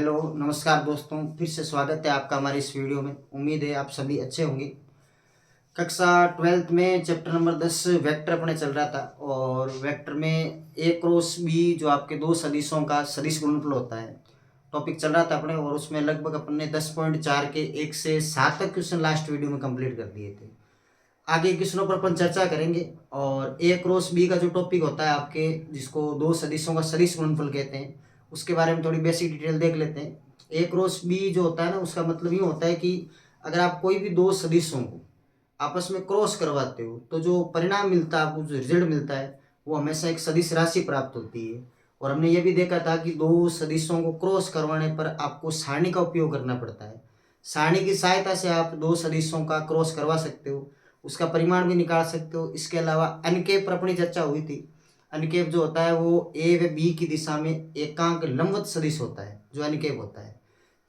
Hello नमस्कार दोस्तों, फिर से स्वागत है आपका हमारे इस वीडियो में। उम्मीद है आप सभी अच्छे होंगे। कक्षा 12th में चैप्टर नंबर 10 वेक्टर अपने चल रहा था और वेक्टर में ए क्रॉस बी जो आपके दो सदिशों का सदिश गुणनफल होता है टॉपिक चल रहा था अपने, और उसमें लगभग अपने 10.4 के 1 से 7 तक क्वेश्चन लास्ट वीडियो में कंप्लीट कर दिए थे। आगे क्वेश्चनों पर अपन चर्चा करेंगे। और ए क्रॉस बी का जो टॉपिक होता है आपके, जिसको दो सदिशों का सदिश गुणनफल कहते हैं, उसके बारे में थोड़ी बेसिक डिटेल देख लेते हैं। ए क्रॉस बी जो होता है ना, उसका मतलब ये होता है कि अगर आप कोई भी दो सदिशों को आपस में क्रॉस करवाते हो तो जो परिणाम मिलता है, आपको जो रिजल्ट मिलता है, वो हमेशा एक सदिश राशि प्राप्त होती है। और हमने ये भी देखा था कि दो सदिशों को क्रॉस करवाने पर आपको सारणी का उपयोग करना पड़ता है। सारणी की सहायता से आप दो सदिशों का क्रॉस करवा सकते हो, उसका परिमाण भी निकाल सकते हो। इसके अलावा अनकेप पर अपनी चर्चा हुई थी। अनकेप जो होता है वो ए व बी की दिशा में एकांक लंबवत सदिश होता है, जो अनकेप होता है।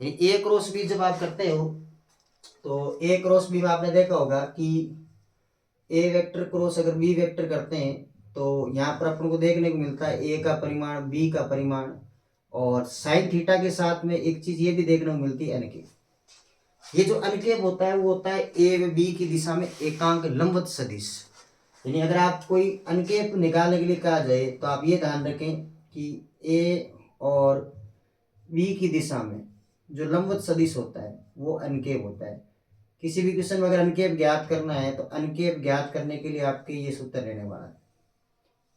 ए क्रॉस बी जब आप करते हो तो ए क्रॉस बी में आपने देखा होगा कि ए वेक्टर क्रॉस अगर बी वेक्टर करते हैं तो यहाँ पर अपन को देखने को मिलता है ए का परिमाण, बी का परिमाण, और साइन थीटा के साथ में एक चीज ये भी देखने को मिलती है अनकेप। ये जो अनकेप होता है वो होता है ए व बी की दिशा में एकांक लंबवत सदिश। यानी अगर आप कोई अनकेप निकालने के लिए कहा जाए तो आप ये ध्यान रखें कि ए और बी की दिशा में जो लंबवत सदिश होता है वो अनकेप होता है। किसी भी क्वेश्चन में अगर अनकेप ज्ञात करना है तो अनकेप ज्ञात करने के लिए आपके ये सूत्र रहने वाला है।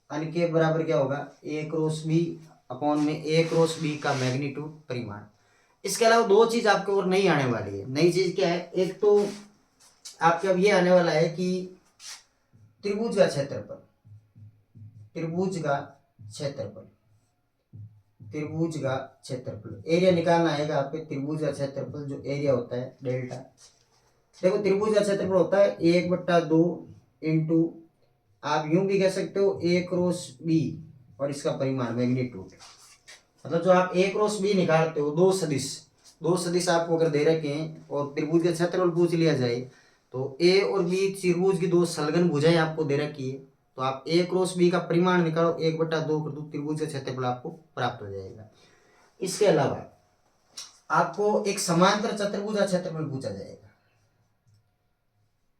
अनकेप बराबर क्या होगा, ए क्रॉस बी अपॉन में ए क्रॉस बी का मैग्नीट्यूड परिमाण। इसके अलावा दो चीज आपके और नहीं आने वाली है। नई चीज क्या है, एक तो आपके अब ये आने वाला है कि त्रिभुज का क्षेत्रफल, त्रिभुज का क्षेत्रफल, त्रिभुज का क्षेत्रफल एरिया निकालना आएगा आपके। त्रिभुज का क्षेत्रफल जो एरिया होता है डेल्टा, देखो त्रिभुज का क्षेत्रफल होता है 1/2 इंटू, आप यूं भी कह सकते हो ए क्रॉस बी और इसका परिमाण मैग्नीट्यूड। मतलब जो आप ए क्रॉस बी निकालते हो, दो सदिश आपको अगर दे रखे हैं और त्रिभुज का क्षेत्रफल पूछ लिया जाए तो ए और बी त्रिभुज की दो संलग्न भुजाएं आपको दे रखी है, तो आप ए क्रॉस बी का परिमाण निकालो 1/2 कर दो, त्रिभुज का क्षेत्रफल आपको प्राप्त हो जाएगा। इसके अलावा आपको एक समांतर चतुर्भुज का क्षेत्रफल पूछा जाएगा।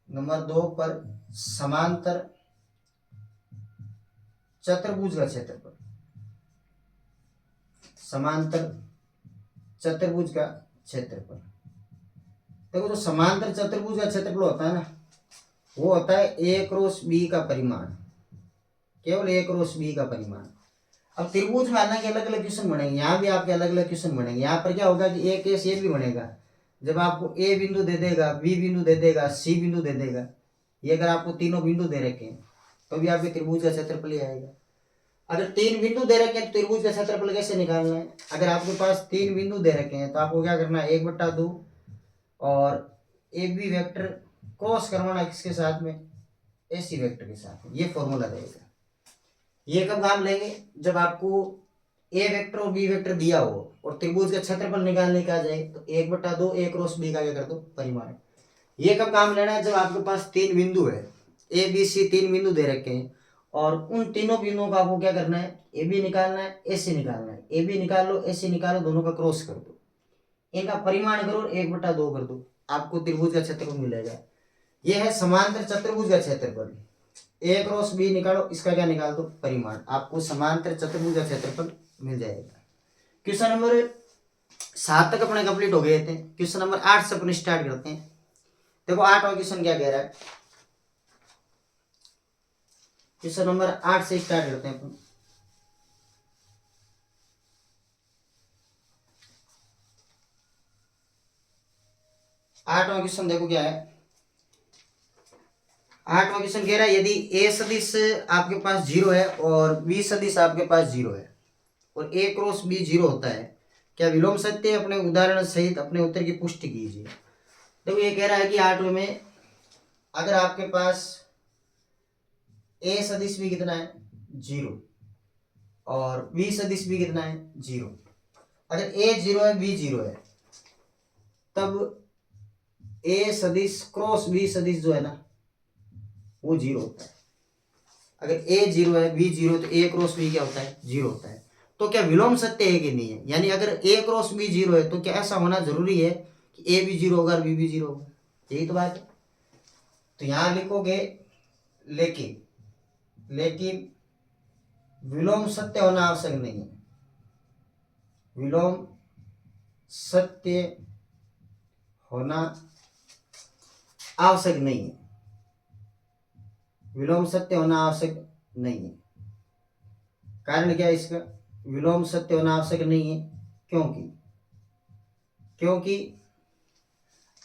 नंबर 2 पर समांतर चतुर्भुज का क्षेत्रफल, समांतर चतुर्भुज का क्षेत्रफल। देखो जो समांतर चतुर्भुज का क्षेत्रफल होता है ना, वो होता है ए क्रॉस बी का परिमाण, केवल ए क्रॉस बी का परिमाण। अब त्रिभुज में हालांकि अलग अलग क्वेश्चन बनेंगे, यहाँ भी आपके अलग अलग क्वेश्चन बनेंगे। यहाँ पर क्या होगा कि एक केस ये भी बनेगा, जब आपको ए बिंदु दे देगा, बी बिंदु दे देगा, सी बिंदु दे देगा, ये अगर आपको तीनों बिंदु दे रखे हैं तो भी आपके त्रिभुज का क्षेत्रफल ही आएगा। अगर 3 बिंदु दे रखे हैं तो त्रिभुज का क्षेत्रफल कैसे निकालना है, अगर आपके पास 3 बिंदु दे रखे हैं तो आपको क्या करना है, 1/2 और ए बी वेक्टर क्रॉस करवाना किसके साथ में, ए सी वेक्टर के साथ में। ये फॉर्मूला रहेगा। ये कब काम लेंगे, जब आपको ए वेक्टर और बी वेक्टर दिया हो और त्रिभुज का क्षेत्रफल निकालने का जाए तो 1/2 ए क्रॉस बी का क्या कर दो, परिमाण। ये कब काम लेना है, जब आपके पास 3 बिंदु है, ए बी सी 3 बिंदु दे रखे हैं और उन तीनों बिंदुओं का आपको क्या करना है, ए बी निकालना है, ए सी निकालना है। ए बी निकाल लो, ए सी निकालो, दोनों का क्रॉस कर दो, इनका परिमाण करो 1/2 कर दो, आपको त्रिभुज का क्षेत्रफल मिलेगा। यह है समांतर चतुर्भुज का क्षेत्रफल। ए क्रॉस बी निकालो, इसका क्या निकाल दो, परिमाण, आपको समांतर चतुर्भुज का क्षेत्रफल मिल जाएगा। क्वेश्चन नंबर 7 तक अपने कंप्लीट हो गए थे। क्वेश्चन नंबर 8 से अपन स्टार्ट करते हैं। देखो 8वां क्वेश्चन क्या कह रहा है, क्वेश्चन नंबर 8 से स्टार्ट करते हैं अपन। आठवां क्वेश्चन देखो क्या है। 8वां क्वेश्चन कह रहा है, यदि ए सदिश आपके पास 0 है और बी सदिश आपके पास 0 है और ए क्रॉस बी 0 होता है, क्या विलोम सत्य है? अपने उदाहरण सहित अपने उत्तर की पुष्टि कीजिए। देखो ये कह रहा है कि 8वें में अगर आपके पास ए सदिश भी कितना है, 0, और बी सदिश भी कितना है, 0। अगर ए 0 है, बी 0 है, तब ए सदिश क्रॉस बी सदिश जो है ना वो 0 होता है। अगर ए 0 है, बी 0, तो ए क्रॉस बी क्या होता है, 0 होता है। तो क्या विलोम सत्य है कि नहीं है? यानी अगर ए क्रॉस बी जीरो है तो क्या ऐसा होना जरूरी है कि ए भी जीरो होगा और बी भी जीरो होगा? यही तो बात है। तो यहां लिखोगे लेकिन लेकिन विलोम सत्य होना आवश्यक नहीं है। विलोम सत्य होना आवश्यक नहीं है। विलोम सत्य होना आवश्यक नहीं है। कारण क्या है इसका? विलोम सत्य होना आवश्यक नहीं है क्योंकि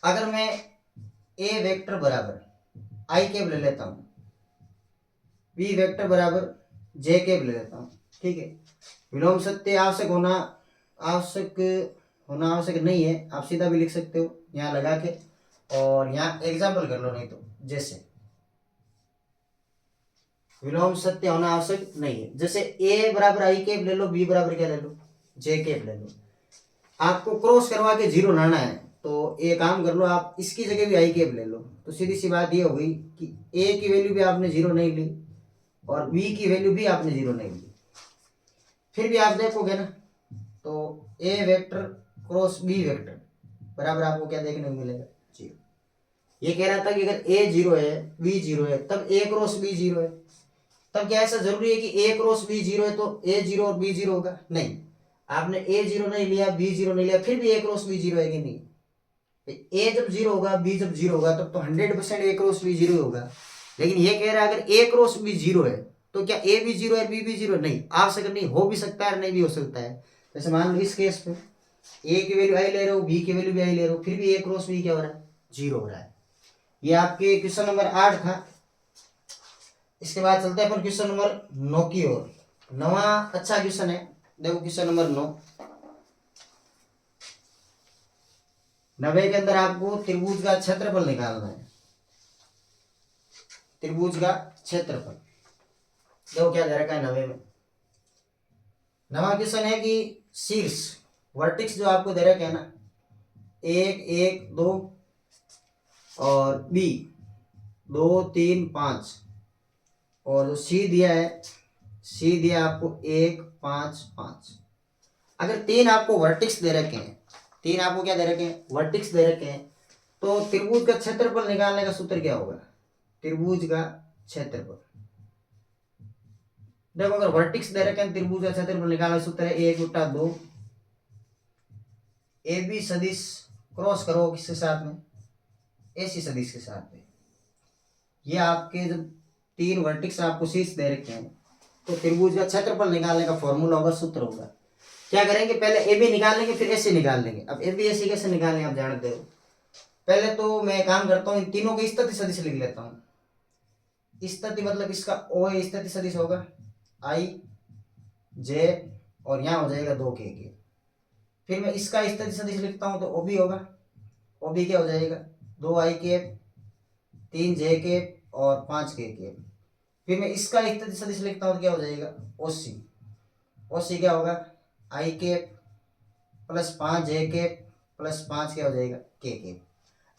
अगर मैं ए वेक्टर बराबर आई कैप ले लेता हूं, बी वेक्टर बराबर जे कैप ले लेता हूं, ठीक है, विलोम सत्य आवश्यक आवश्यक नहीं है। आप सीधा भी लिख सकते हो यहाँ लगा के, और यहाँ एग्जाम्पल कर लो, नहीं तो जैसे विलोम सत्य होना आवश्यक नहीं है। जैसे ए बराबर आई कैप ले लो, बी बराबर क्या ले लो, जे कैप ले लो। आपको क्रॉस करवा के जीरो लाना है तो एक काम कर लो, आप इसकी जगह भी आई कैप ले लो। तो सीधी सी बात ये हो गई कि ए की वैल्यू भी आपने जीरो नहीं ली और बी की वैल्यू भी आपने जीरो नहीं ली। फिर भी आप देखोगे ना तो ए वेक्टर क्रॉस बी वेक्टर बराबर आपको क्या देखने को मिलेगा? जीरो। ये कह रहा था कि अगर ए जीरो है बी जीरो है तब ए क्रॉस बी जीरो है। तब क्या ऐसा जरूरी है कि ए क्रॉस बी जीरो है तो ए जीरो और बी जीरो होगा? नहीं। आपने ए जीरो नहीं लिया, बी जीरो नहीं लिया, फिर भी ए क्रॉस बी जीरो है कि नहीं? ए जब जीरो होगा, बी जब जीरो होगा, तब तो 100% ए क्रॉस बी जीरो होगा। लेकिन ये कह रहा है अगर ए क्रॉस बी जीरो है तो क्या ए भी जीरो है बी भी जीरो? नहीं, आवश्यक नहीं, हो भी सकता है नहीं भी हो सकता है। जैसे मान लो इस केस पे ए की वैल्यू आई ले रहे हो, बी की वैल्यू भी आई ले रहे हो, फिर भी ए क्रॉस बी क्या हो रहा है? जीरो हो रहा है। ये आपके क्वेश्चन नंबर 8 था। इसके बाद चलते हैं अपन क्वेश्चन नंबर 9 की ओर। 9वां अच्छा क्वेश्चन है, देखो क्वेश्चन नंबर 9। 90 के अंदर आपको त्रिभुज का क्षेत्रफल निकालना है। त्रिभुज का क्षेत्रफल देखो क्या दे रखा है 90 में। 9वां क्वेश्चन है कि शीर्ष वर्टिक्स जो आपको दे रखे है ना, 1 1 2 और बी 2 3 5, और जो सी दिया है, सी दिया आपको 1 5 5। अगर तीन आपको वर्टिक्स दे रखे हैं, तीन आपको क्या दे रखे हैं? वर्टिक्स दे रखे हैं, तो त्रिभुज का क्षेत्रफल निकालने का सूत्र क्या होगा? त्रिभुज का क्षेत्रफल देखो, अगर वर्टिक्स दे रखे हैं त्रिभुज का क्षेत्रफल निकालने का सूत्र है 1/2 ए बी सदिश क्रॉस करो किसके साथ में? एसी सदिश के साथ में। ये आपके जब तीन वर्टिक्स आपको शीर्ष दे रखे हैं तो त्रिभुज का क्षेत्रफल निकालने का फॉर्मूला होगा, सूत्र होगा। क्या करेंगे? पहले ए बी निकाल लेंगे, फिर एसी निकाल लेंगे। अब ए बी एसी कैसे निकालेंगे आप जानते हो। पहले तो मैं काम करता हूँ, इन तीनों की स्थिति सदिश लिख लेता हूँ। स्थिति मतलब इसका ओ स्थिति सदिश होगा आई जे, और यहाँ हो जाएगा 2 के। फिर मैं इसका स्थिति सदिश लिखता हूँ तो ओ बी होगा। ओ बी क्या हो जाएगा? 2 आई कैप 3 जे कैप और 5 के कैप। फिर मैं इसका स्थिति सदिश लिखता हूँ तो क्या हो जाएगा? ओ सी। ओ सी क्या होगा? आई कैप प्लस 5 जे कैप प्लस 5 क्या हो जाएगा? के कैप।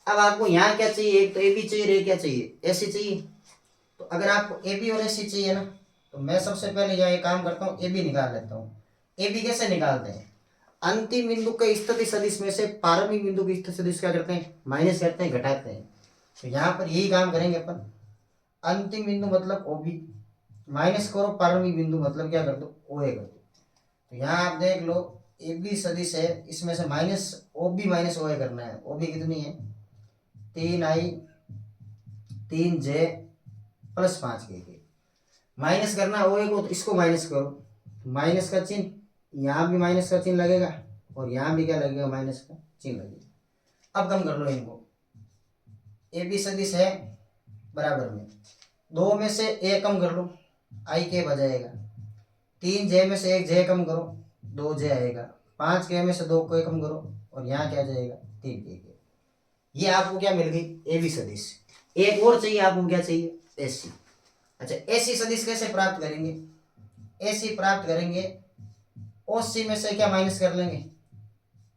अब आपको यहाँ क्या चाहिए? एक तो ए बी चाहिए, रे क्या चाहिए? एसी चाहिए। तो अगर आपको ए बी और एसी चाहिए ना, तो मैं सबसे पहले यहाँ एक काम करता हूँ, ए बी निकाल लेता हूँ। ए बी कैसे निकालते हैं? अंतिम बिंदु के स्थिति सदिश में से प्रारंभिक बिंदु की स्थिति सदिश क्या करते हैं? माइनस करते हैं, घटाते हैं। तो यहाँ पर यही काम करेंगे अपन। अंतिम बिंदु मतलब ओ बी, माइनस करो प्रारंभिक बिंदु मतलब क्या कर दो? ओ ए कर दो। तो यहाँ आप देख लो ए बी सदिश है, इसमें से minus O B minus O ए करना है। ओ बी कितनी है? 3 आई 3 जे प्लस 5 के। माइनस करना ओ ए को, तो इसको माइनस करो, माइनस का चिन्ह यहाँ भी माइनस का चिन्ह लगेगा और यहाँ भी क्या लगेगा? माइनस का चिन्ह लगेगा। अब कम कर लो इनको। ए बी सदिश है बराबर में 2 में से ए कम कर लो, आई के बजाएगा। 3 जे में से 1 जे कम करो, 2 जे आएगा। 5 के में से 2 को कम करो और यहाँ क्या जाएगा? 3 के। ये आपको क्या मिल गई? ए बी सदिश। एक और चाहिए आपको, क्या चाहिए? एसी। अच्छा, एसी सदिश कैसे प्राप्त करेंगे? एसी प्राप्त करेंगे ओ सी में से क्या माइनस कर लेंगे?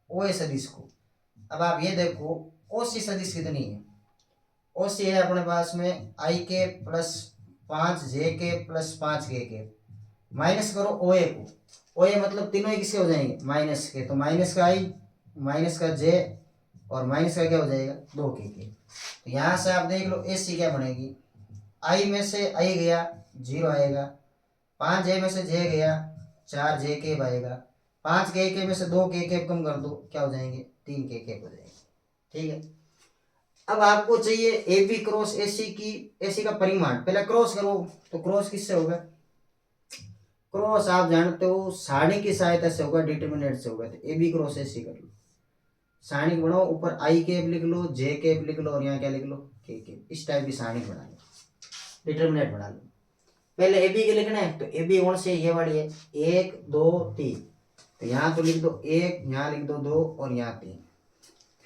ओ ए सदिश को। अब आप ये देखो ओ सी सदिश कितनी है? ओ सी है अपने पास में आई के प्लस 5 जे के प्लस 5 के। माइनस करो ओ ए को, और ये मतलब तीनों ही किसके हो जाएंगे, माइनस के। तो माइनस का आई, माइनस का जे, और माइनस का क्या हो जाएगा, 2 के। तो यहाँ से आप देख लो एसी क्या बनेगी, आई में से आई गया 0 आएगा, 5 जे में से जे गया 4 जे केब आएगा, 5 के में से 2 के कम कर दो, क्या हो जाएंगे, 3 के हो जाएंगे। ठीक है, अब आपको चाहिए ए बी क्रॉस एसी की, एसी का परिमाण। पहले क्रॉस करो, तो क्रॉस किससे होगा, क्रॉस आप जानते हो सारणी की सहायता से होगा, डिटरमिनेंट से होगा। तो ए बी क्रॉस एसी कर लो, सारणी बनाओ, ऊपर आई केप लिख लो, जे केप लिख लो, और यहाँ क्या लिख लो, के केप। इस टाइप की सारणी बना लो, डिटरमिनेंट बना लो। पहले ए बी के लिखना है, तो ए बी कौन से, ये वाली है, 1 2 3। तो यहाँ तो लिख दो 1, यहाँ लिख दो 2, और यहाँ 3।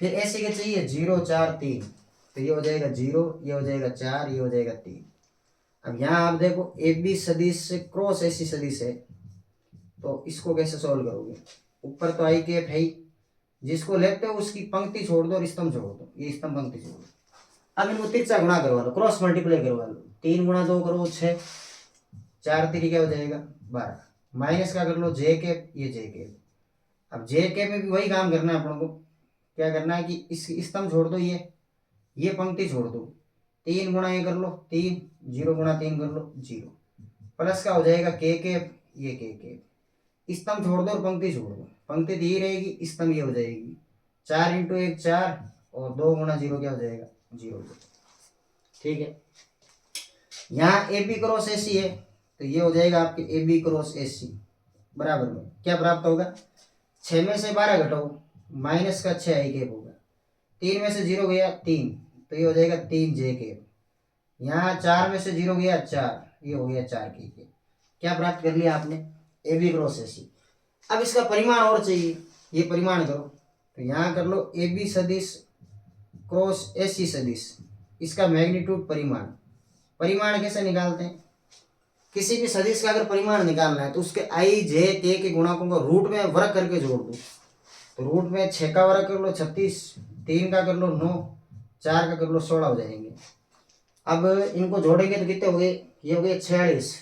फिर ऐसे के चाहिए 0 4 3, तो ये हो जाएगा 0, ये हो जाएगा 4, ये हो जाएगा 3। अब यहाँ आप देखो ए बी सदिश क्रॉस एसी सदिश है, तो इसको कैसे सॉल्व करोगे, ऊपर तो आई कैप है ही, जिसको लेते हो उसकी पंक्ति छोड़ दो और स्तंभ छोड़ दो, ये स्तंभ पंक्ति छोड़ दो। अब इनको तिरछा गुणा करवा लो, क्रॉस मल्टीप्लाई करवा लो, 3 गुणा 2 करो 6, 4 3 क्या हो जाएगा 12, माइनस का कर लो जे कैप, ये जे कैप। अब जे कैप में भी वही काम करना है अपन को, क्या करना है कि इस स्तंभ छोड़ दो, ये पंक्ति छोड़ दो, 3 गुणा ये कर लो 3, 0 गुणा 3 कर लो 0, प्लस का हो जाएगा के कैप, ये के कैप। स्तंभ छोड़ दो और पंक्ति छोड़ दो, पंक्ति दी रहेगी, स्तंभ ये हो जाएगी 4 इंटू 1 4, और 2 गुणा 0 क्या हो जाएगा 0। ठीक है, यहाँ ए बी क्रॉस एसी है, तो ये हो जाएगा आपके ए बी क्रॉस एसी बराबर में क्या प्राप्त होगा, 6 में से 12 घटाओ, माइनस का 6 आई कैप होगा, 3 में से 0 गया 3, तो ये हो जाएगा 3 जे कैप। यहाँ 4 में से 0 गया 4, ये हो गया 4 के कैप। क्या प्राप्त कर लिया आपने, ए बी क्रॉस एसी। अब इसका परिमाण और चाहिए, ये परिमाण करो, तो यहाँ कर लो ए बी सदिश क्रॉस एसी सदिश, इसका मैग्नीट्यूड परिमाण। परिमाण कैसे निकालते हैं, किसी भी सदिश का अगर परिमाण निकालना है तो उसके आई जे के गुणकों को रूट में वर्ग करके जोड़ दो। तो रूट में 6 का वर्ग कर लो 36, 3 का कर लो 9, 4 का कर लो 16 हो जाएंगे। अब इनको जोड़ेंगे तो कितने हो गए, ये हो गए 46,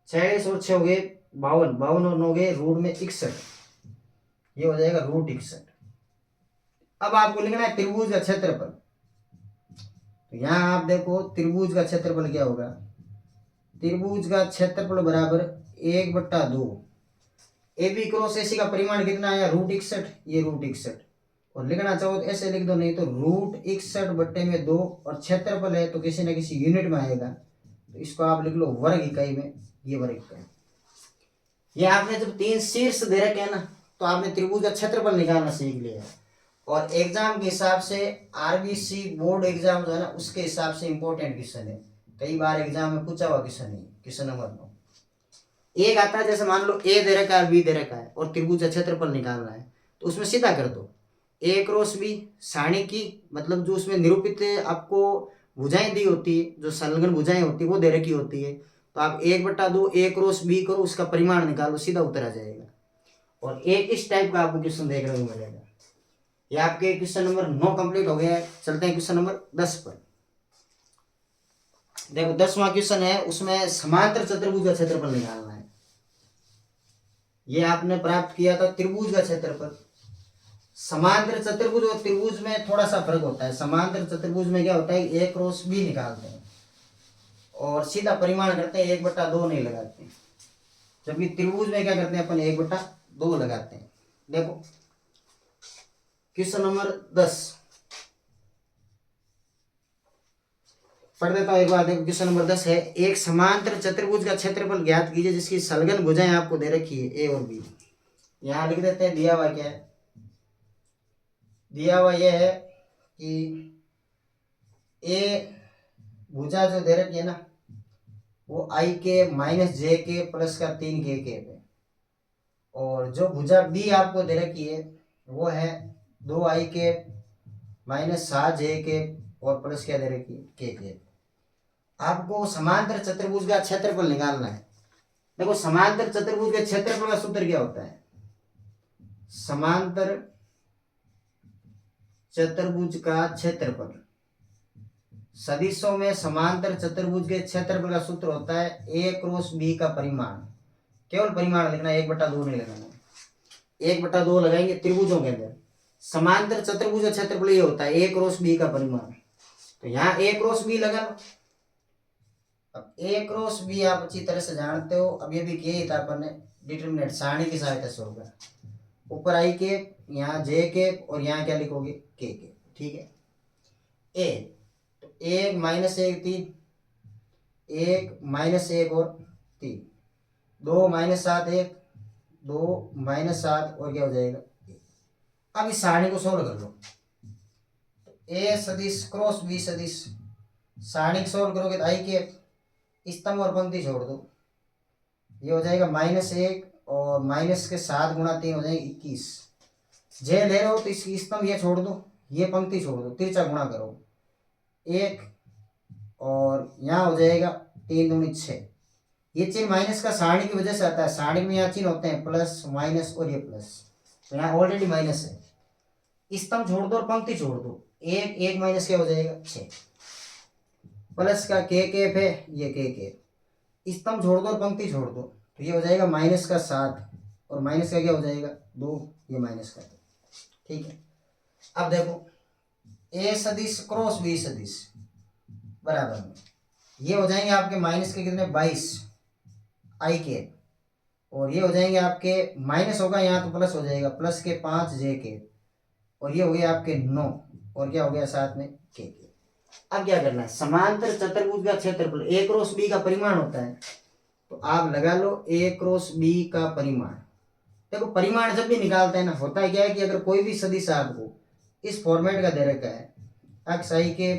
46 और 6 हो गए 52, 52 और 9 हो गए रूट में 61, ये हो जाएगा रूट 61। अब आपको लिखना है त्रिभुज का क्षेत्रफल। तो यहाँ आप देखो त्रिभुज का क्षेत्रफल क्या होगा, त्रिभुज का क्षेत्रफल बराबर 1/2। ए बी क्रॉस एसी का परिमाण कितना आया, रूट 61, ये रूट 61। और लिखना चाहो तो ऐसे लिख दो, नहीं तो रूट 61/2, और क्षेत्रफल है तो किसी न किसी यूनिट में आएगा, तो इसको आप लिख लो वर्ग इकाई में, ये वर्ग इकाई। ये आपने जब 3 शीर्ष दे रखे हैं ना, तो आपने त्रिभुज का क्षेत्रफल निकालना सीख लिया है। और एग्जाम के हिसाब से आरबीसी बोर्ड एग्जाम जो है ना, उसके हिसाब से इंपॉर्टेंट क्वेश्चन है, कई बार एग्जाम में पूछा हुआ क्वेश्चन है। क्वेश्चन नंबर 9 एक आता है, जैसे मान लो ए दे रखा है, बी दे रखा है, और त्रिभुज का क्षेत्रफल निकालना है, तो उसमें सीधा कर दो ए क्रॉस बी, सारणी की मतलब जो उसमें निरूपित आपको भुजाएं दी होती है, जो संलग्न भुजाएं होती है वो दे रखी होती है, तो आप 1/2 ए क्रॉस बी करो, उसका परिमाण निकालो, सीधा उत्तर आ जाएगा। और एक इस टाइप का आपको क्वेश्चन देखने को मिलेगा। ये आपके क्वेश्चन नंबर 9 कंप्लीट हो गया है। चलते हैं क्वेश्चन नंबर 10 पर। देखो 10वां क्वेश्चन है, उसमें समांतर चतुर्भुज का क्षेत्रफल निकालना है। ये आपने प्राप्त किया था त्रिभुज का क्षेत्रफल। समांतर चतुर्भुज और त्रिभुज में थोड़ा सा फर्क होता है। समांतर चतुर्भुज में क्या होता है, ए क्रॉस बी निकालते हैं और सीधा परिमाण करते हैं, 1/2 नहीं लगाते। जबकि त्रिभुज में क्या करते हैं अपन, 1/2 लगाते हैं। देखो क्वेश्चन नंबर 10 पढ़ देता हूं एक बार। देखो क्वेश्चन नंबर 10 है, एक समांतर चतुर्भुज का क्षेत्रफल ज्ञात कीजिए जिसकी संलग्न भुजाएं आपको दे रखी है ए और बी। यहां लिख देते हैं, दिया हुआ क्या है, दिया हुआ यह है कि ए भुजा जो दे रखी है ना, वो आई के माइनस जे के प्लस का 3 के है, और जो भुजा बी आपको दे रखी है वो है 2 आई के माइनस 7 जे के और प्लस क्या दे रखी है के। आपको समांतर चतुर्भुज का क्षेत्रफल निकालना है। देखो समांतर चतुर्भुज के क्षेत्रफल का सूत्र क्या होता है, समांतर चतुर्भुज का क्षेत्रफल, सदिशों में समांतर चतुर्भुज के क्षेत्रफल का सूत्र होता है ए क्रॉस बी का परिमाण। केवल परिमाण लिखना, 1/2 नहीं लगाना। 1/2 लगाएंगे त्रिभुजों के अंदर। समांतर चतुर्भुज क्षेत्रफल ये होता है a क्रॉस b का परिमाण। तो यहाँ a क्रॉस b लगा लो। अब a क्रॉस b आप अच्छी तरह से जानते हो, अब ये भी किया ही था अपन ने, डिटरमिनेंट सारणी की सहायता से होगा। ऊपर आई के, यहाँ जे के, और यहाँ क्या लिखोगे के। ठीक है। ए तो 1 -1 3, 1 -1 और 3, 2 -7 1, 2 -7 और क्या हो जाएगा 1। अब इस सारणी को सोल्व कर लो। ए सदिश क्रॉस बी सदिश, सारणी सोल्व करोगे तो आई के स्तंभ और पंक्ति छोड़ दो, ये हो जाएगा -1 और माइनस के 7 × 3 हो जाएंगे 21। जे ले रहे हो तो इसकी स्तंभ ये छोड़ दो, ये पंक्ति छोड़ दो, तिरछा गुणा करो 1 और यहाँ हो जाएगा 3 दूनी 6। ये चिन्ह माइनस का सारणी की वजह से आता है, सारणी में यहाँ चिन्ह होते हैं प्लस माइनस और ये प्लस, तो यहाँ ऑलरेडी माइनस है। स्तंभ छोड़ दो और पंक्ति छोड़ दो, 1 माइनस क्या हो जाएगा 6, प्लस का के केफ है, ये के केफ, स्तंभ छोड़ दो और पंक्ति छोड़ दो, तो ये हो जाएगा माइनस का 7 और माइनस का क्या हो जाएगा 2, ये माइनस का 2। ठीक है। अब देखो ए सदिश क्रॉस बी सदिश बराबर में ये हो जाएंगे आपके माइनस के कितने 22 आई के, और ये हो जाएंगे आपके माइनस होगा यहाँ तो प्लस हो जाएगा, प्लस के 5 जे के, और ये हो गया आपके 9 और क्या हो गया साथ में के। अब क्या करना है, समांतर चतुर्भुज का क्षेत्रफल a क्रॉस b का परिमाण होता है, तो आप लगा लो a क्रॉस b का परिमाण। देखो परिमाण जब भी निकालते हैं ना, होता है क्या है कि अगर कोई भी सदिश आपको इस फॉर्मेट का दे रखा है एक्स आई के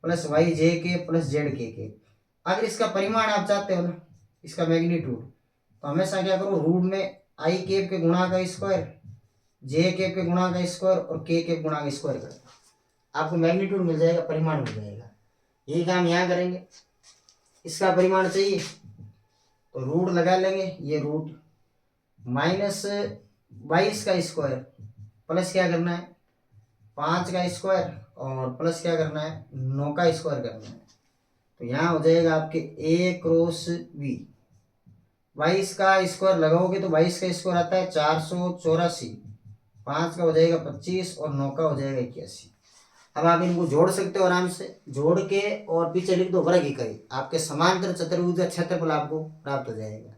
प्लस वाई जे के प्लस जेड के, अगर इसका परिमाण आप चाहते हो ना, इसका मैग्नीट्यूड, तो हमेशा क्या करो, रूट में आई केप के गुणा का स्क्वायर, जे केप के गुणा का स्क्वायर और के केप गुणा का स्क्वायर कर, आपको मैग्नीट्यूड मिल जाएगा, परिमाण मिल जाएगा। यही काम यहाँ करेंगे। इसका परिमाण चाहिए तो रूट लगा लेंगे, ये रूट -22 का स्क्वायर प्लस क्या करना है 5 का स्क्वायर और प्लस क्या करना है 9 का स्क्वायर करना है, तो यहाँ हो जाएगा आपके a क्रॉस b। 22 का स्क्वायर लगाओगे तो 22 का स्क्वायर आता है 484, 5 का हो जाएगा 25 और 9 का हो जाएगा 81। अब आप इनको जोड़ सकते हो आराम से, जोड़ के और पीछे लिख दो वर्ग इकाई, आपके समांतर चतुर्भुज का क्षेत्रफल आपको प्राप्त हो जाएगा।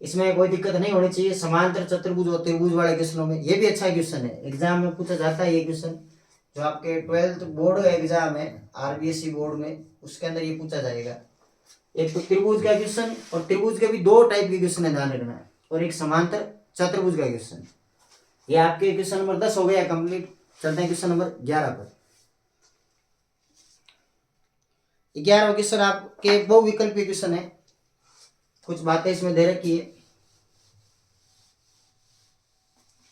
इसमें कोई दिक्कत नहीं होनी चाहिए। समांतर चतुर्भुज और त्रिभुज वाले क्वेश्चनों में ये भी अच्छा क्वेश्चन है, एग्जाम में पूछा जाता है ये क्वेश्चन, जो आपके 12th बोर्ड एग्जाम है आरबीएसई बोर्ड में, उसके अंदर ये पूछा जाएगा। एक तो त्रिभुज का क्वेश्चन, और त्रिभुज के भी 2 टाइप के क्वेश्चन है, ध्यान रखना है, और एक समांतर चतुर्भुज का क्वेश्चन। ये आपके क्वेश्चन नंबर 10 हो गया कंप्लीट। चलते हैं क्वेश्चन नंबर 11 पर। 11वां क्वेश्चन आपके बहुविकल्पीय क्वेश्चन है, कुछ बातें इसमें दे रखी है।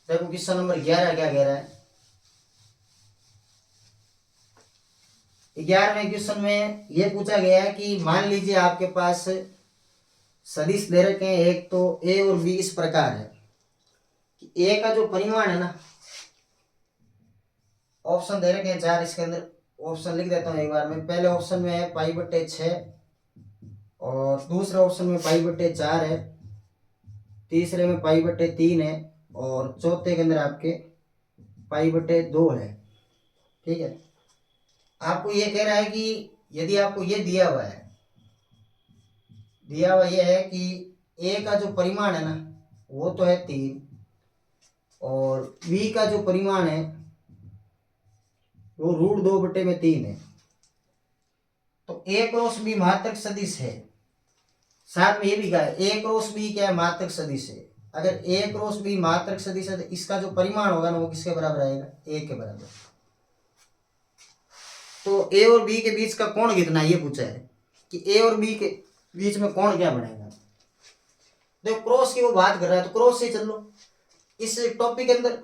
देखो क्वेश्चन नंबर 11 क्या कह रहा है। 11वें क्वेश्चन में यह पूछा गया है कि मान लीजिए आपके पास सदिश दे रखे हैं, एक तो ए और बी इस प्रकार है कि ए का जो परिमाण है ना, ऑप्शन दे रखे हैं 4, इसके अंदर ऑप्शन लिख देता हूँ एक बार में। पहले ऑप्शन में है π/6 और दूसरे ऑप्शन में π/4 है, तीसरे में π/3 है और चौथे के अंदर आपके π/2 है। ठीक है। आपको ये कह रहा है कि यदि आपको ये दिया हुआ ये है कि ए का जो परिमाण है ना वो तो है 3 और बी का जो परिमाण है वो √2/3 है, तो ए क्रॉस बी मात्रक सदिश है। साथ में ये भी कहा है ए क्रॉस बी क्या है, मात्रक सदिश है। अगर ए क्रॉस बी मात्रक सदिश है तो इसका जो परिमाण होगा ना वो किसके बराबर आएगा, ए के बराबर। तो ए और बी के बीच का कोण कितना है ये पूछा है कि ए और बी के बीच में कोण क्या बनेगा। देखो क्रॉस की वो बात कर रहा है तो क्रॉस से चल लो। इस टॉपिक के अंदर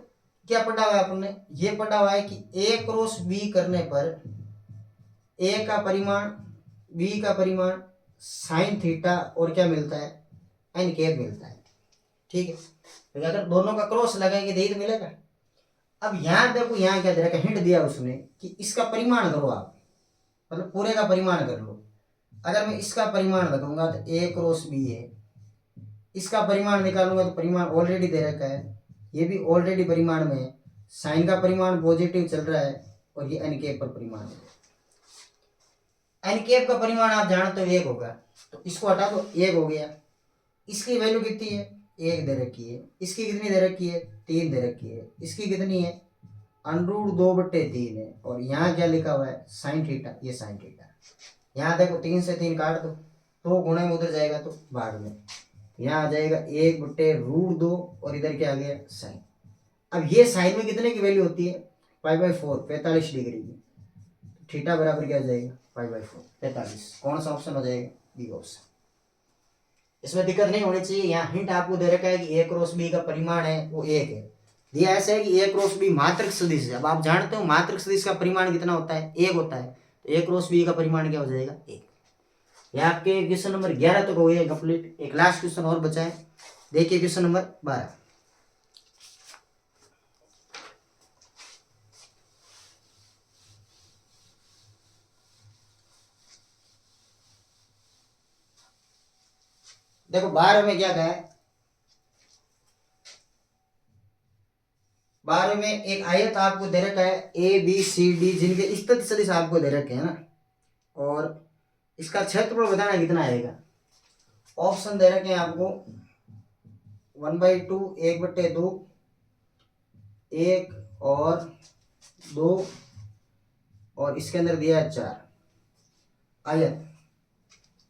क्या पढ़ा हुआ है आपने, ये पढ़ा हुआ है कि ए क्रॉस बी करने पर ए का परिमाण बी का परिमाण साइन थीटा और क्या मिलता है एन कैप मिलता है। ठीक है। तो अगर दोनों का क्रॉस लगाएंगे तो यही तो मिलेगा। अब यहाँ देखो यहाँ क्या दे रखा है, हिंट दिया उसने कि इसका परिमाण करो आप, मतलब पूरे का परिमाण कर लो। अगर मैं इसका परिमाण लगाऊंगा तो ए क्रॉस बी है, इसका परिमाण निकालूंगा तो परिमाण ऑलरेडी दे रखा है, ये भी ऑलरेडी परिमाण में है, साइन का परिमाण पॉजिटिव चल रहा है और ये एन कैप पर परिमाण है। एन कैप का परिमाण आप जानते हो 1 होगा, तो इसको हटा दो, 1 हो गया। इसकी वैल्यू कितनी है, 1 दे रखी है। इसकी कितनी दे रखी है, 3 दे रखी है। इसकी कितनी है, √2/3 है। और यहाँ क्या लिखा हुआ है, साइन थीटा, ये साइन थीटा। यहाँ देखो 3 से 3 काट दो, 2 गुणे में उधर जाएगा तो भाग में, यहाँ आ जाएगा 1/√2 और इधर क्या आ गया, साइन। अब ये साइन में कितने की वैल्यू होती है, π/4, 45 डिग्री की। थीटा बराबर क्या आ जाएगा, π/4, 45। कौन सा ऑप्शन हो जाएगा, बी ऑप्शन। इसमें दिक्कत नहीं होनी चाहिए। यहाँ हिंट आपको दे रखा है कि a क्रॉस b का परिमाण है वो 1 है। दिया ऐसा है कि a क्रॉस b मात्रक सदिश है। अब आप जानते हो मात्रक सदिश का परिमाण कितना होता है, 1 होता है। तो a क्रॉस b का परिमाण क्या हो जाएगा, 1। ये आपके क्वेश्चन नंबर 11 तक हो गया कंप्लीट। एक लास्ट क्वेश्चन और बचा है, देखिए क्वेश्चन नंबर 12। देखो 12 में क्या कहा है, 12 में एक आयत आपको दे रखा है ABCD, जिनके स्थिति सदिश आपको दे रखे हैं ना, और इसका क्षेत्रफल बताना कितना आएगा। ऑप्शन दे रखे हैं आपको 1/2, 1/2, 1 और 2, और इसके अंदर दिया है 4। आयत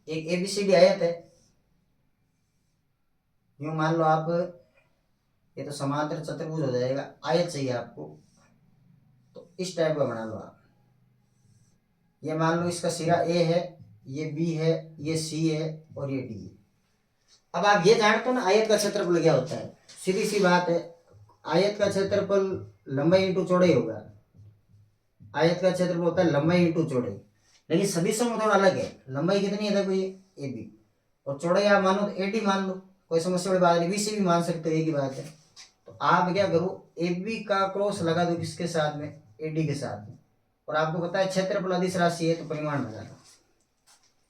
एक ABCD आयत है। यूं मान लो आप, ये तो समांतर चतुर्भुज हो जाएगा, आयत चाहिए आपको तो इस टाइप का बना लो आप। ये मान लो इसका सिरा A है, ये B है, ये C है और ये D है। अब आप ये जानते हो ना आयत का क्षेत्रफल क्या होता है, सीधी सी बात है, आयत का क्षेत्रफल लंबाई इंटू चौड़ाई होगा। आयत का क्षेत्रफल होता है लंबाई इंटू चौड़ाई, लेकिन सदिशों में थोड़ा अलग है। लंबाई कितनी है, देखो ये AB, और चौड़ाई आप मानो तो AD मान लो, कोई समस्या वाली बात नहीं, BC भी मान सकते हो, एक ही बात है। तो आप क्या करो, AB का क्रॉस लगा दो किसके साथ में, AD के साथ में, और आपको पता है क्षेत्रफल अदिश राशि है तो परिमाण लगा दो।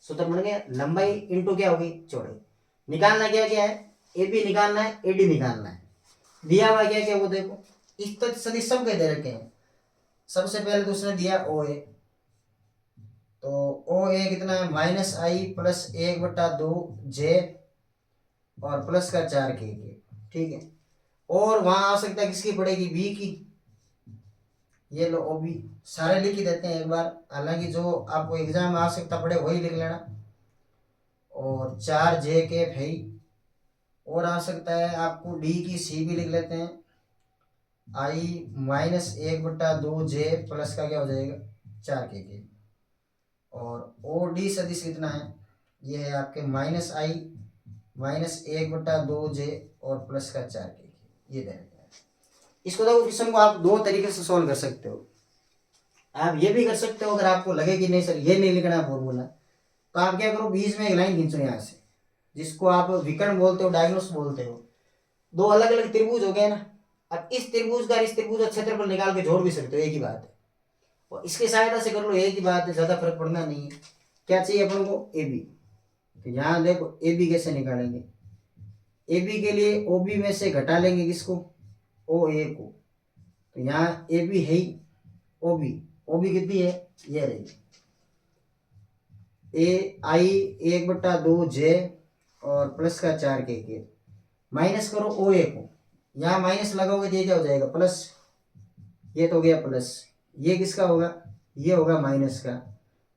सूत्र बन गया, लंबाई इंटू क्या होगी, चौड़ाई। निकालना क्या क्या है, AB निकालना है, AD निकालना है। दिया हुआ क्या क्या वो देखो, इस तक सदिश सब के दे रखे हैं। सबसे पहले तो उसने दिया OA, तो OA कितना है, -i + 1/2j और प्लस का 4k, ठीक है। और वहां आ सकता है किसकी पड़ेगी, B की। ये लो OB, सारे लिख ही देते हैं एक बार, हालांकि जो आपको एग्जाम में आ सकता पड़े वही लिख लेना। और 4j है ही, और आ सकता है आपको D की C भी लिख लेते हैं, i -1/2j प्लस का क्या हो जाएगा, 4k। और OD सदिश कितना है, ये है आपके -i -1/2j और प्लस का 4k, ये दे रखा है। इसको देखो क्वेश्चन को आप दो तरीके से सॉल्व कर सकते हो। आप ये भी कर सकते हो, अगर आपको लगे कि नहीं सर ये नहीं लिखना है फॉर्मूला, तो आप क्या करो, बीच में एक लाइन खींचो यहाँ से, जिसको आप विकर्ण बोलते हो, डायगोनस बोलते हो। दो अलग अलग त्रिभुज हो गए ना, अब इस त्रिभुज का इस त्रिभुज का क्षेत्रफल निकाल के जोड़ भी सकते हो, एक ही बात है। और इसकी सहायता से कर लो, एक ही बात है, ज्यादा फर्क पड़ना नहीं है। क्या चाहिए अपन को, AB। तो यहाँ देखो AB कैसे निकालेंगे, AB के लिए OB में से घटा लेंगे किसको, OA को। तो यहाँ AB है ही, OB कितनी है, ये रही ai 1/2j और प्लस का 4k। माइनस करो OA को, यहाँ माइनस लगाओगे तो ये क्या हो जाएगा, प्लस। ये तो हो गया प्लस, ये किसका होगा, ये होगा माइनस का,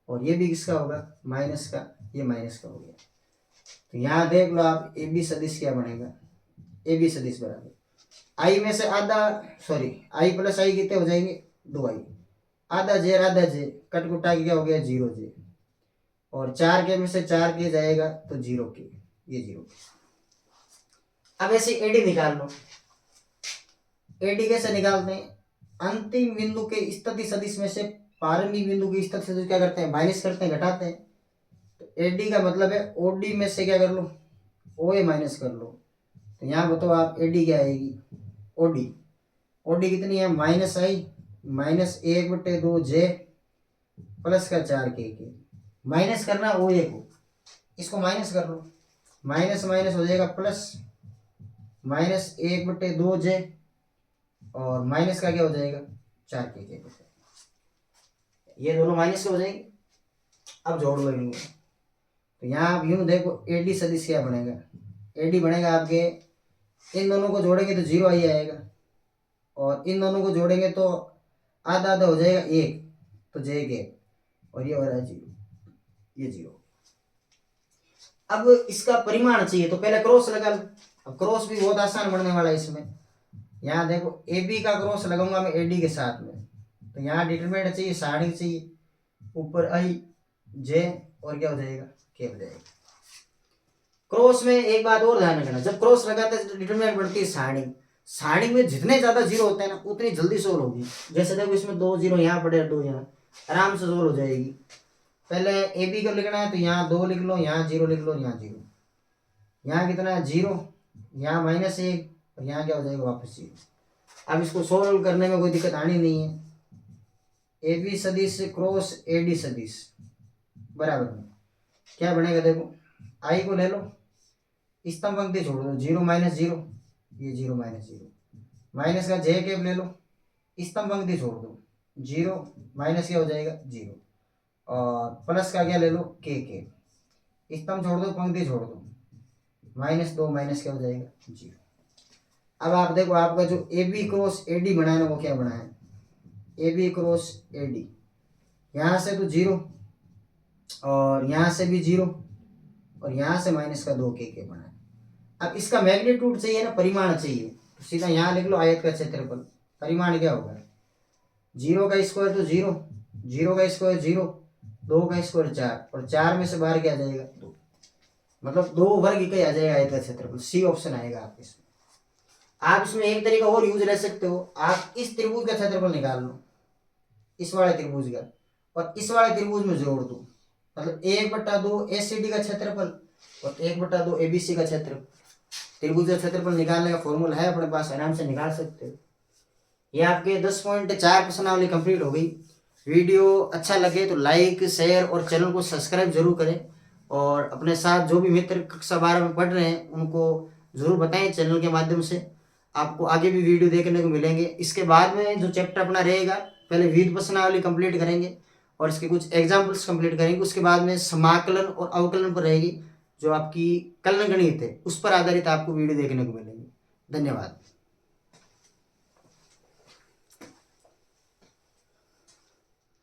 और ये भी किसका होगा, माइनस का, ये माइनस का हो गया। तो यहाँ देख लो आप, AB सदिश क्या बनेगा, AB सदिश बराबर i में से आधा, सॉरी i + i कितने हो जाएंगे, 2i, आधा j आधा j कट कुटा के क्या हो गया, 0j, और 4k में से 4k जाएगा तो 0k, ये 0k। अब ऐसे AD निकाल लो। AD कैसे निकालते हैं, अंतिम बिंदु के स्थिति सदिश में से प्रारंभिक बिंदु की स्थिति सदिश क्या करते हैं, माइनस करते हैं, घटाते हैं। तो AD का मतलब है OD में से क्या कर लो, OA माइनस कर लो। तो यहाँ बताओ आप AD क्या आएगी, OD कितनी है, -i -1/2j प्लस का 4k। माइनस करना OA को, इसको माइनस कर लो, माइनस माइनस हो जाएगा प्लस, माइनस 1/2j और माइनस का क्या हो जाएगा 4k। ये दोनों माइनस के हो जाएंगे। अब जोड़ लो इनको। तो यहाँ आप यूं देखो एडी सदिश क्या बनेगा, एडी बनेगा आपके, इन दोनों को जोड़ेंगे तो 0 ही आएगा और इन दोनों को जोड़ेंगे तो आधा आधा हो जाएगा 1, तो j और ये हो रहा है 0, ये 0। अब इसका परिमाण चाहिए तो पहले क्रॉस लगा लो। अब क्रॉस भी बहुत आसान बनने वाला है इसमें। यहाँ देखो ए बी का क्रॉस लगाऊंगा मैं एडी के साथ में, तो यहाँ डिटरमिनेंट चाहिए सारणी चाहिए, ऊपर आई जे और क्या हो जाएगा के हो जाएगा। क्रॉस में एक बात और ध्यान रखना, जब क्रॉस लगाते हैं तो डिटरमिनेंट बढ़ती है सारणी। सारणी में जितने ज्यादा जीरो होते हैं ना उतनी जल्दी सोल्व होगी। जैसे देखो इसमें 2 0 यहाँ पड़े, 2 यहाँ, आराम से सोल्व हो जाएगी। पहले ए बी को लिखना है तो यहाँ 2 लिख लो, यहाँ 0 लिख लो, यहाँ 0, यहाँ कितना है 0, यहाँ -1 और यहाँ क्या हो जाएगा वापस 0। अब इसको सोल्व करने में कोई दिक्कत आनी नहीं है। ए बी सदिश क्रॉस ए डी सदिश बराबर में क्या बनेगा, देखो आई को ले लो, स्तंभ पंक्ति छोड़ दो, 0 -0, ये 0 -0, माइनस का जे कैप ले लो, स्तंभ पंक्ति छोड़ दो, 0 माइनस क्या हो जाएगा 0 और प्लस का क्या ले लो के, स्तंभ छोड़ दो पंक्ति छोड़ दो, -2 माइनस क्या हो जाएगा 0। अब आप देखो आपका जो A B cross A D बना है ना वो क्या बना है, A B cross A D, यहाँ से तो 0 और यहाँ से भी 0 और यहाँ से -2 के बना है। अब इसका मैग्नीट्यूड चाहिए ना, परिमाण चाहिए, तो सीधा यहाँ लिख लो आयत का क्षेत्रफल। परिमाण क्या होगा, 0 का स्क्वायर तो 0, 0 का स्क्वायर 0, 2 का स्क्वायर 4 और 4 में से बाहर क्या आ जाएगा 2, मतलब 2 वर्ग का आ जाएगा आयत का क्षेत्रफल। सी ऑप्शन आएगा आपके इसमें। आप इसमें एक तरीका और यूज ले सकते हो, आप इस त्रिभुज का क्षेत्रफल निकाल लो, इस वाले त्रिभुज का, और इस वाले त्रिभुज में जोड़ दो, मतलब 1/2 एसीडी का क्षेत्रफल और 1/2 एबीसी का क्षेत्रफल। त्रिभुज का क्षेत्रफल निकालने का फॉर्मूला है अपने पास, आराम से निकाल सकते हो। ये आपके 10.4 प्रश्नावली कंप्लीट हो गई। वीडियो अच्छा लगे तो लाइक शेयर और चैनल को सब्सक्राइब जरूर करें और अपने साथ जो भी मित्र कक्षा 12 में पढ़ रहे हैं उनको जरूर बताएं। चैनल के माध्यम से आपको आगे भी वीडियो देखने को मिलेंगे। इसके बाद में जो चैप्टर अपना रहेगा, पहले विविध प्रश्नावली कंप्लीट करेंगे और इसके कुछ एग्जाम्पल्स कंप्लीट करेंगे। उसके बाद में समाकलन और अवकलन पर रहेगी, जो आपकी कलन गणित है उस पर आधारित आपको वीडियो देखने को मिलेंगे। धन्यवाद।